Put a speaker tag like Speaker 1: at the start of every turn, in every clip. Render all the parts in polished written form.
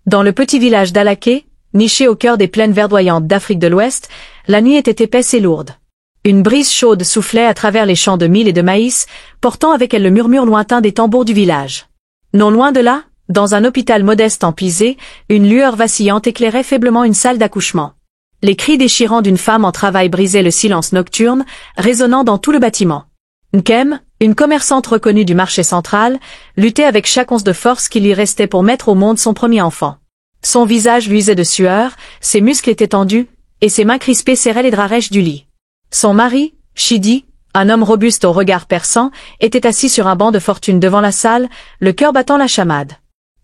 Speaker 1: Dans le petit village d'Alaké, niché au cœur des plaines verdoyantes d'Afrique de l'Ouest, la nuit était épaisse et lourde. Une brise chaude soufflait à travers les champs de mil et de maïs, portant avec elle le murmure lointain des tambours du village. Non loin de là, dans un hôpital modeste en pisé, une lueur vacillante éclairait faiblement une salle d'accouchement. Les cris déchirants d'une femme en travail brisaient le silence nocturne, résonnant dans tout le bâtiment. Nkem, une commerçante reconnue du marché central, luttait avec chaque once de force qui lui restait pour mettre au monde son premier enfant. Son visage luisait de sueur, ses muscles étaient tendus, et ses mains crispées serraient les draps rêches du lit. Son mari, Chidi, un homme robuste au regard perçant, était assis sur un banc de fortune devant la salle, le cœur battant la chamade.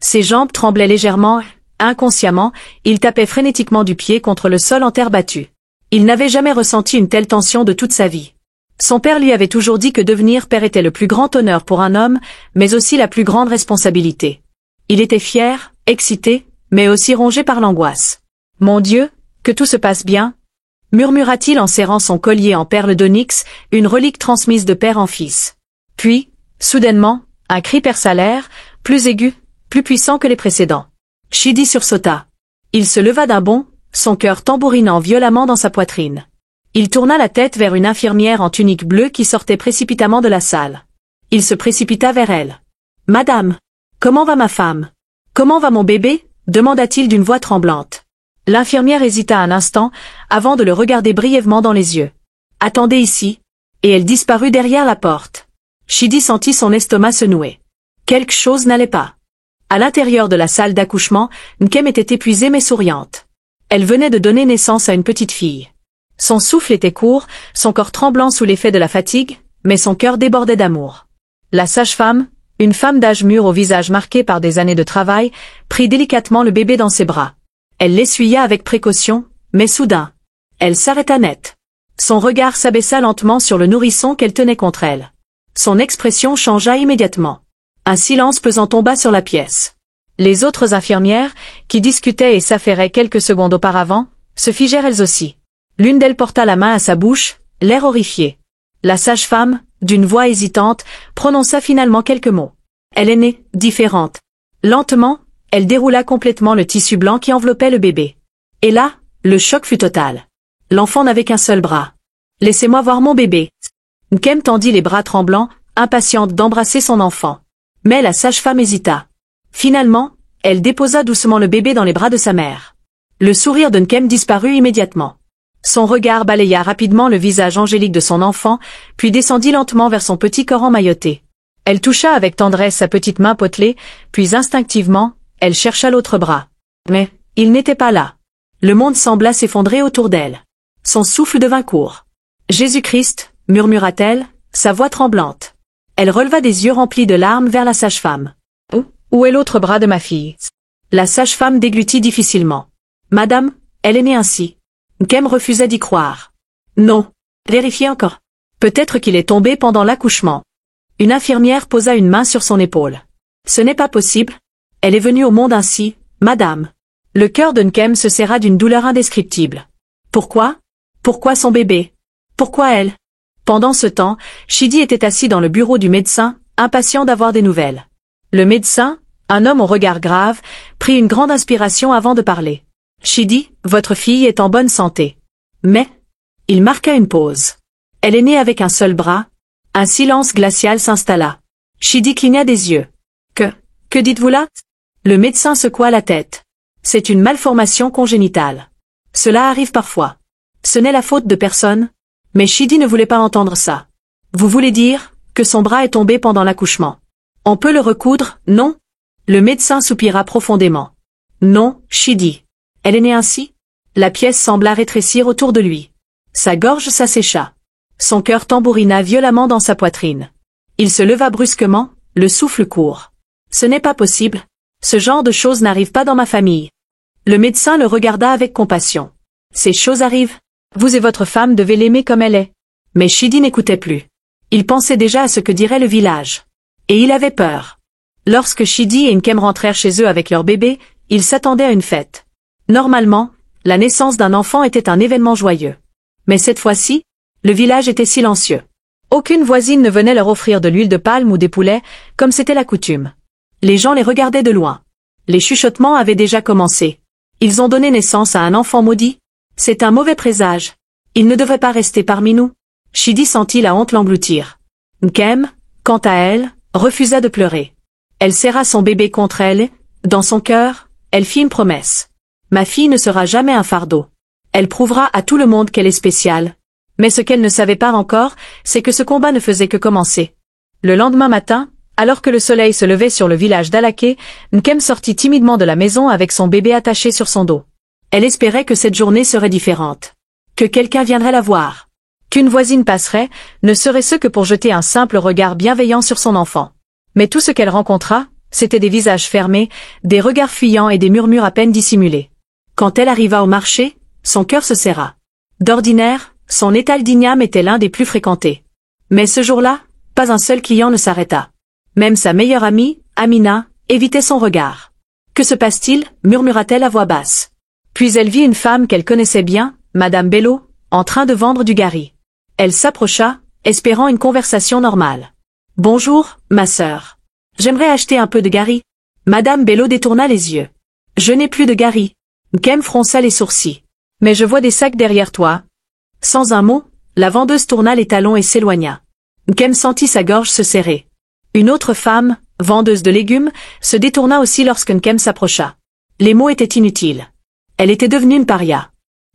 Speaker 1: Ses jambes tremblaient légèrement, inconsciemment, il tapait frénétiquement du pied contre le sol en terre battue. Il n'avait jamais ressenti une telle tension de toute sa vie. Son père lui avait toujours dit que devenir père était le plus grand honneur pour un homme, mais aussi la plus grande responsabilité. Il était fier, excité, mais aussi rongé par l'angoisse. « Mon Dieu, que tout se passe bien !» murmura-t-il en serrant son collier en perles d'onyx, une relique transmise de père en fils. Puis, soudainement, un cri perça l'air, plus aigu, plus puissant que les précédents. Chidi sursauta. Il se leva d'un bond, son cœur tambourinant violemment dans sa poitrine. Il tourna la tête vers une infirmière en tunique bleue qui sortait précipitamment de la salle. Il se précipita vers elle. « Madame, comment va ma femme? Comment va mon bébé ?» demanda-t-il d'une voix tremblante. L'infirmière hésita un instant, avant de le regarder brièvement dans les yeux. « Attendez ici. » Et elle disparut derrière la porte. Chidi sentit son estomac se nouer. Quelque chose n'allait pas. À l'intérieur de la salle d'accouchement, Nkem était épuisée mais souriante. Elle venait de donner naissance à une petite fille. Son souffle était court, son corps tremblant sous l'effet de la fatigue, mais son cœur débordait d'amour. La sage-femme, une femme d'âge mûr au visage marqué par des années de travail, prit délicatement le bébé dans ses bras. Elle l'essuya avec précaution, mais soudain, elle s'arrêta net. Son regard s'abaissa lentement sur le nourrisson qu'elle tenait contre elle. Son expression changea immédiatement. Un silence pesant tomba sur la pièce. Les autres infirmières, qui discutaient et s'affairaient quelques secondes auparavant, se figèrent elles aussi. L'une d'elles porta la main à sa bouche, l'air horrifié. La sage-femme, d'une voix hésitante, prononça finalement quelques mots. Elle est née, différente. Lentement, elle déroula complètement le tissu blanc qui enveloppait le bébé. Et là, le choc fut total. L'enfant n'avait qu'un seul bras. « Laissez-moi voir mon bébé. » Nkem tendit les bras tremblants, impatiente d'embrasser son enfant. Mais la sage-femme hésita. Finalement, elle déposa doucement le bébé dans les bras de sa mère. Le sourire de Nkem disparut immédiatement. Son regard balaya rapidement le visage angélique de son enfant, puis descendit lentement vers son petit corps emmailloté. Elle toucha avec tendresse sa petite main potelée, puis instinctivement, elle chercha l'autre bras. Mais, il n'était pas là. Le monde sembla s'effondrer autour d'elle. Son souffle devint court. « Jésus-Christ » murmura-t-elle, sa voix tremblante. Elle releva des yeux remplis de larmes vers la sage-femme. « Où est l'autre bras de ma fille ?» La sage-femme déglutit difficilement. « Madame, elle est née ainsi. » Nkem refusait d'y croire. « Non. Vérifiez encore. Peut-être qu'il est tombé pendant l'accouchement. » Une infirmière posa une main sur son épaule. « Ce n'est pas possible. Elle est venue au monde ainsi, madame. » Le cœur de Nkem se serra d'une douleur indescriptible. Pourquoi? Pourquoi son bébé? Pourquoi elle? Pendant ce temps, Chidi était assis dans le bureau du médecin, impatient d'avoir des nouvelles. Le médecin, un homme au regard grave, prit une grande inspiration avant de parler. « Chidi, votre fille est en bonne santé. » Mais, il marqua une pause. Elle est née avec un seul bras. Un silence glacial s'installa. Chidi cligna des yeux. « Que dites-vous là ?» Le médecin secoua la tête. « C'est une malformation congénitale. Cela arrive parfois. Ce n'est la faute de personne. » Mais Chidi ne voulait pas entendre ça. « Vous voulez dire que son bras est tombé pendant l'accouchement? On peut le recoudre, non ?» Le médecin soupira profondément. « Non, Chidi. Elle est née ainsi ?» La pièce sembla rétrécir autour de lui. Sa gorge s'assécha. Son cœur tambourina violemment dans sa poitrine. Il se leva brusquement, le souffle court. « Ce n'est pas possible. Ce genre de choses n'arrive pas dans ma famille. » Le médecin le regarda avec compassion. « Ces choses arrivent. Vous et votre femme devez l'aimer comme elle est. » Mais Chidi n'écoutait plus. Il pensait déjà à ce que dirait le village. Et il avait peur. Lorsque Chidi et Nkem rentrèrent chez eux avec leur bébé, ils s'attendaient à une fête. Normalement, la naissance d'un enfant était un événement joyeux. Mais cette fois-ci, le village était silencieux. Aucune voisine ne venait leur offrir de l'huile de palme ou des poulets, comme c'était la coutume. Les gens les regardaient de loin. Les chuchotements avaient déjà commencé. Ils ont donné naissance à un enfant maudit. C'est un mauvais présage. Il ne devrait pas rester parmi nous. Chidi sentit la honte l'engloutir. Nkem, quant à elle, refusa de pleurer. Elle serra son bébé contre elle et, dans son cœur, elle fit une promesse. Ma fille ne sera jamais un fardeau. Elle prouvera à tout le monde qu'elle est spéciale. Mais ce qu'elle ne savait pas encore, c'est que ce combat ne faisait que commencer. Le lendemain matin, alors que le soleil se levait sur le village d'Alaké, Nkem sortit timidement de la maison avec son bébé attaché sur son dos. Elle espérait que cette journée serait différente. Que quelqu'un viendrait la voir. Qu'une voisine passerait, ne serait-ce que pour jeter un simple regard bienveillant sur son enfant. Mais tout ce qu'elle rencontra, c'étaient des visages fermés, des regards fuyants et des murmures à peine dissimulés. Quand elle arriva au marché, son cœur se serra. D'ordinaire, son étal d'igname était l'un des plus fréquentés. Mais ce jour-là, pas un seul client ne s'arrêta. Même sa meilleure amie, Amina, évitait son regard. « Que se passe-t-il » murmura-t-elle à voix basse. Puis elle vit une femme qu'elle connaissait bien, Madame Bello, en train de vendre du gari. Elle s'approcha, espérant une conversation normale. « Bonjour, ma sœur. J'aimerais acheter un peu de gari. » Madame Bello détourna les yeux. « Je n'ai plus de gari. » Nkem fronça les sourcils. « Mais je vois des sacs derrière toi. » Sans un mot, la vendeuse tourna les talons et s'éloigna. Nkem sentit sa gorge se serrer. Une autre femme, vendeuse de légumes, se détourna aussi lorsque Nkem s'approcha. Les mots étaient inutiles. Elle était devenue une paria.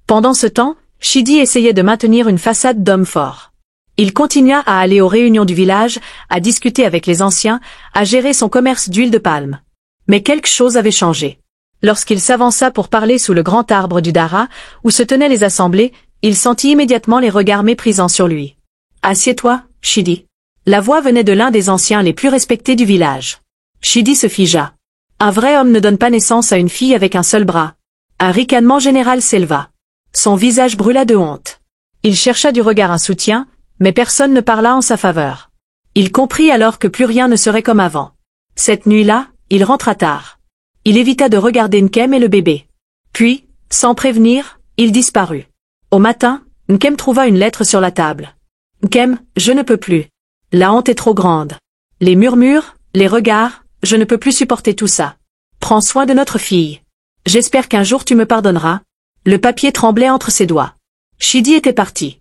Speaker 1: Pendant ce temps, Chidi essayait de maintenir une façade d'homme fort. Il continua à aller aux réunions du village, à discuter avec les anciens, à gérer son commerce d'huile de palme. Mais quelque chose avait changé. Lorsqu'il s'avança pour parler sous le grand arbre du Dara, où se tenaient les assemblées, il sentit immédiatement les regards méprisants sur lui. « Assieds-toi, Chidi. » La voix venait de l'un des anciens les plus respectés du village. Chidi se figea. Un vrai homme ne donne pas naissance à une fille avec un seul bras. Un ricanement général s'éleva. Son visage brûla de honte. Il chercha du regard un soutien, mais personne ne parla en sa faveur. Il comprit alors que plus rien ne serait comme avant. Cette nuit-là, il rentra tard. Il évita de regarder Nkem et le bébé. Puis, sans prévenir, il disparut. Au matin, Nkem trouva une lettre sur la table. « Nkem, je ne peux plus. La honte est trop grande. Les murmures, les regards, je ne peux plus supporter tout ça. Prends soin de notre fille. J'espère qu'un jour tu me pardonneras. » Le papier tremblait entre ses doigts. Chidi était parti.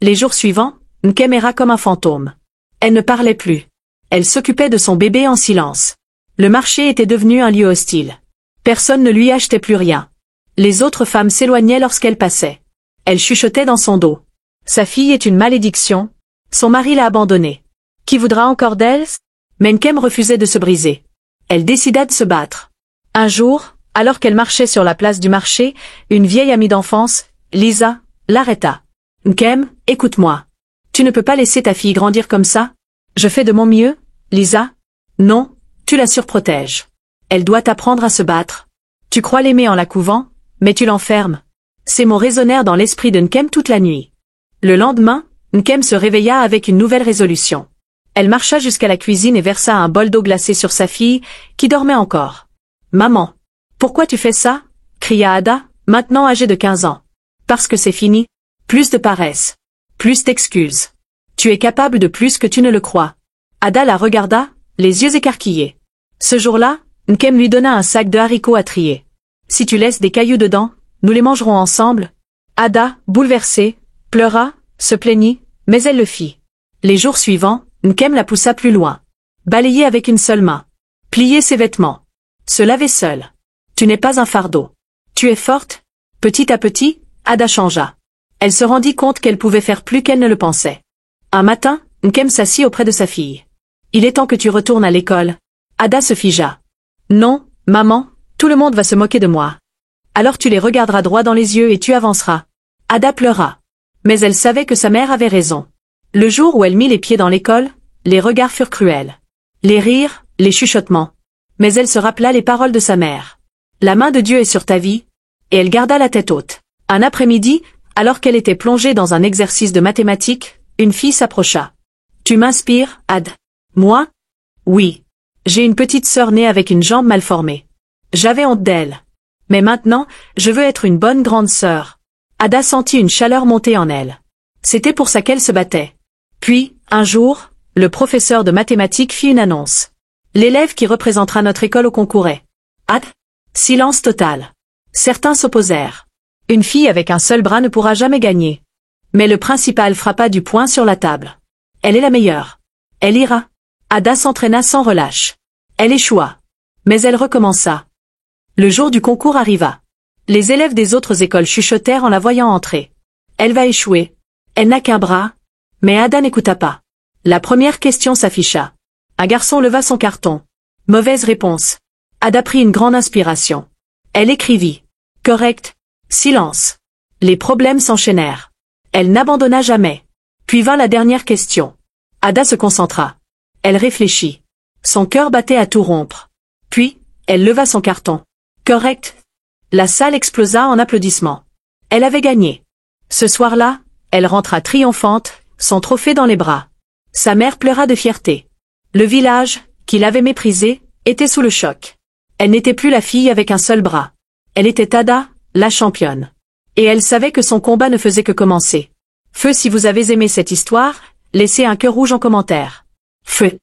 Speaker 1: Les jours suivants, Nkem erra comme un fantôme. Elle ne parlait plus. Elle s'occupait de son bébé en silence. Le marché était devenu un lieu hostile. Personne ne lui achetait plus rien. Les autres femmes s'éloignaient lorsqu'elle passait. Elle chuchotait dans son dos. Sa fille est une malédiction. Son mari l'a abandonnée. Qui voudra encore d'elle? Mais Nkem refusait de se briser. Elle décida de se battre. Un jour, alors qu'elle marchait sur la place du marché, une vieille amie d'enfance, Lisa, l'arrêta. « Nkem, écoute-moi. Tu ne peux pas laisser ta fille grandir comme ça. Je fais de mon mieux, Lisa. Non, tu la surprotèges. Elle doit apprendre à se battre. Tu crois l'aimer en la couvant, mais tu l'enfermes. » Ces mots résonnèrent dans l'esprit de Nkem toute la nuit. Le lendemain, Nkem se réveilla avec une nouvelle résolution. Elle marcha jusqu'à la cuisine et versa un bol d'eau glacée sur sa fille, qui dormait encore. « Maman, pourquoi tu fais ça ?» cria Ada, maintenant âgée de 15 ans. « Parce que c'est fini. Plus de paresse. Plus d'excuses. Tu es capable de plus que tu ne le crois. » Ada la regarda, les yeux écarquillés. Ce jour-là, Nkem lui donna un sac de haricots à trier. « Si tu laisses des cailloux dedans, nous les mangerons ensemble. » Ada, bouleversée, pleura, se plaignit, mais elle le fit. Les jours suivants, Nkem la poussa plus loin. Balayer avec une seule main. Plier ses vêtements. Se laver seule. Tu n'es pas un fardeau. Tu es forte. Petit à petit, Ada changea. Elle se rendit compte qu'elle pouvait faire plus qu'elle ne le pensait. Un matin, Nkem s'assit auprès de sa fille. Il est temps que tu retournes à l'école. Ada se figea. Non, maman, tout le monde va se moquer de moi. Alors tu les regarderas droit dans les yeux et tu avanceras. Ada pleura. Mais elle savait que sa mère avait raison. Le jour où elle mit les pieds dans l'école, les regards furent cruels. Les rires, les chuchotements. Mais elle se rappela les paroles de sa mère. La main de Dieu est sur ta vie. Et elle garda la tête haute. Un après-midi, alors qu'elle était plongée dans un exercice de mathématiques, une fille s'approcha. Tu m'inspires, Ad. Moi? Oui. J'ai une petite sœur née avec une jambe mal formée. J'avais honte d'elle. Mais maintenant, je veux être une bonne grande sœur. Ada sentit une chaleur monter en elle. C'était pour ça qu'elle se battait. Puis, un jour, le professeur de mathématiques fit une annonce. L'élève qui représentera notre école au concours est Ah! Silence total. Certains s'opposèrent. Une fille avec un seul bras ne pourra jamais gagner. Mais le principal frappa du poing sur la table. Elle est la meilleure. Elle ira. Ada s'entraîna sans relâche. Elle échoua. Mais elle recommença. Le jour du concours arriva. Les élèves des autres écoles chuchotèrent en la voyant entrer. Elle va échouer. Elle n'a qu'un bras. Mais Ada n'écouta pas. La première question s'afficha. Un garçon leva son carton. Mauvaise réponse. Ada prit une grande inspiration. Elle écrivit. Correct. Silence. Les problèmes s'enchaînèrent. Elle n'abandonna jamais. Puis vint la dernière question. Ada se concentra. Elle réfléchit. Son cœur battait à tout rompre. Puis, elle leva son carton. Correct. La salle explosa en applaudissements. Elle avait gagné. Ce soir-là, elle rentra triomphante, son trophée dans les bras. Sa mère pleura de fierté. Le village, qui l'avait méprisée, était sous le choc. Elle n'était plus la fille avec un seul bras. Elle était Ada, la championne. Et elle savait que son combat ne faisait que commencer. Feu, si vous avez aimé cette histoire, laissez un cœur rouge en commentaire. Feu.